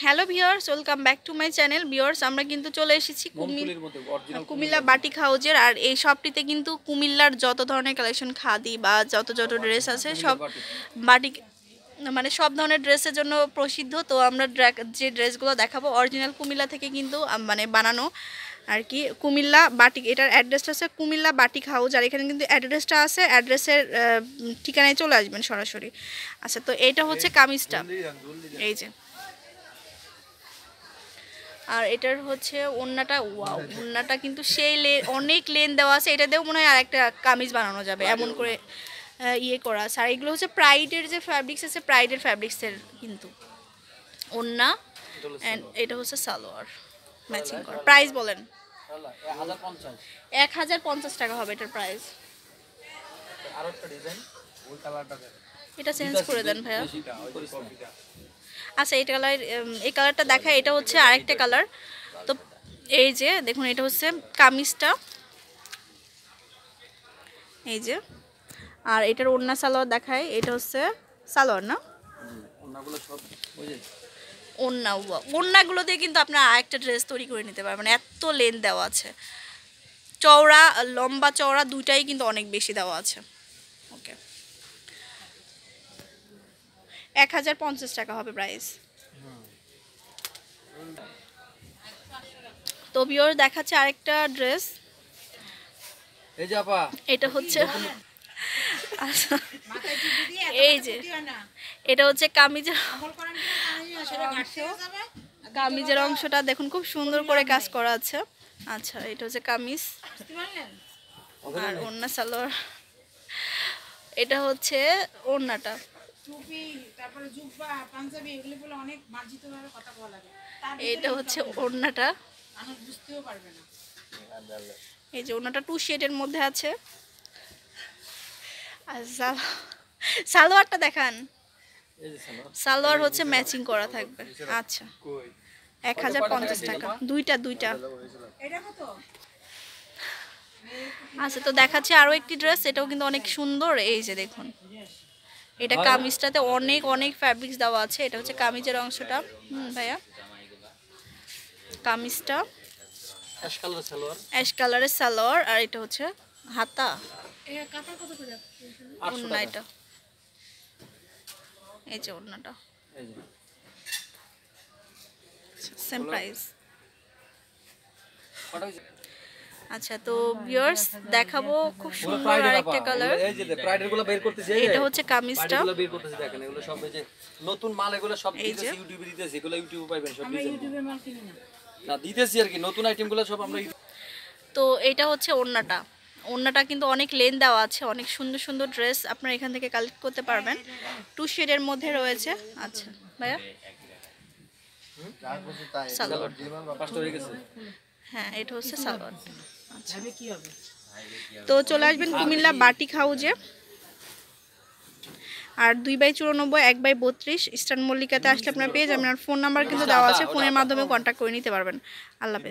Hello viewers, welcome back to my channel. Viewers, আমরা কিন্তু চলে এসেছি কুমিল্লা বাটিক হাউজের। আর এই শপটিতে কিন্তু কুমিল্লার যত ধরনের কালেকশন, খাদি বা যত ড্রেস আছে সব বাটিক, মানে সব ধরনের ড্রেসের জন্য প্রসিদ্ধ। তো আমরা যে ড্রেসগুলো দেখাবো অরিজিনাল কুমিল্লা থেকে কিন্তু মানে বানানো আর কি। কুমিল্লা বাটিক, এটার অ্যাড্রেসটা আছে কুমিল্লা বাটিক হাউজ। আর এখানে কিন্তু অ্যাড্রেসটা আছে, অ্যাড্রেসের ঠিকানায় চলে আসবেন সরাসরি। আচ্ছা, তো এইটা হচ্ছে কামিজটা, এই যে। আর এটার হচ্ছে ওড়নাটা, ওয়াও, ওড়নাটা কিন্তু সেই অনেক লেন দেওয়া আছে। এটা দিয়েও মনে হয় আর একটা কামিজ বানানো যাবে, এমন করে ইয়ে করা আছে। আর এগুলো হচ্ছে প্রাইডের যে ফ্যাব্রিক্স আছে, প্রাইডের ফ্যাব্রিক্সের কিন্তু ওড়না। অ্যান্ড এটা হচ্ছে সালোয়ার ম্যাচিং করা। প্রাইস বলেন? 1050 টাকা হবে এটার প্রাইস। এটা চেঞ্জ করে দেন ভাইয়া। আচ্ছা, এই কালারটা দেখায়। এটা হচ্ছে আরেকটা কালার। তো এই যে দেখুন, এটা হচ্ছে কামিজটা, এই যে। আর এটার ওড়না সালোয়ার দেখায়। এটা হচ্ছে সালোয়ার না, ওড়নাগুলো দিয়ে কিন্তু আপনার আরেকটা ড্রেস তৈরি করে নিতে পারবেন। এত লেন দেওয়া আছে, চওড়া লম্বা চওড়া দুইটাই কিন্তু অনেক বেশি দেওয়া আছে। ওকে, 1050 টাকা হবে প্রাইস। তো ভিউয়ার দেখাচ্ছে আরেকটা ড্রেস, এই যে আপা, এটা হচ্ছে এই যে, এটা হচ্ছে কামিজের অংশটা দেখুন, খুব সুন্দর করে কাজ করা আছে। আচ্ছা, এটা হচ্ছে কামিজ আর ওড়না সালোয়ার। এটা হচ্ছে ওড়নাটা। এটা হচ্ছে ওড়নাটা, এই যে ওড়নাটা 2 শেডের মধ্যে আছে। আর সালোয়ারটা দেখান। সালোয়ার হচ্ছে ম্যাচিং করা থাকবে। আচ্ছা, 1050 টাকা দুইটা। আচ্ছা, তো দেখাচ্ছে আরো একটি ড্রেস, এটাও কিন্তু অনেক সুন্দর। এই যে দেখুন, এটা কামিজটাতে অনেক ফ্যাব্রিক্স দেওয়া আছে। এটা হচ্ছে কামিজের অংশটা। ভাইয়া, কামিজটা অ্যাশ কালারের সালোয়ার। আর এটা হচ্ছে হাতা, ওড়না। এটা এই যে ওড়নাটা, সেম প্রাইস। আচ্ছা, তো ভিউয়ার্স দেখাবো খুব সুন্দর আরেকটা কালার। এই যে প্রাইডেরগুলো বের করতেছি। এটা হচ্ছে কামিজটা, প্রাইডগুলো বের করতেছি। দেখেন, এগুলো সব এই যে নতুন মাল, এগুলো সব দিতেছি ইউটিউবে দিতেছি। এগুলো ইউটিউবে পাবেন সব। আমরা ইউটিউবের মাল কিনি না, দিতেছি আর কি। নতুন আইটেমগুলো সব আমরা। তো এটা হচ্ছে ওড়নাটা। ওড়নাটা কিন্তু অনেক লেন দেওয়া আছে, অনেক সুন্দর ড্রেস আপনারা এখান থেকে কালেক্ট করতে পারবেন। 2 শেডের মধ্যে রয়েছে। আচ্ছা ভাইয়া, সালোয়ার, হ্যাঁ এটা হচ্ছে সালোয়ার। আচ্ছা, তো চলে আসবেন কুমিল্লা বাটিক হাউজে। আর 2/94, 1/32 ইস্টার্ন মল্লিকাতে আসলে আপনারা পেয়ে যাবেন। আর ফোন নাম্বার কিন্তু দেওয়া আছে, ফোনের মাধ্যমে কন্ট্যাক্ট করে নিতে পারবেন। আল্লাহ হাফেজ।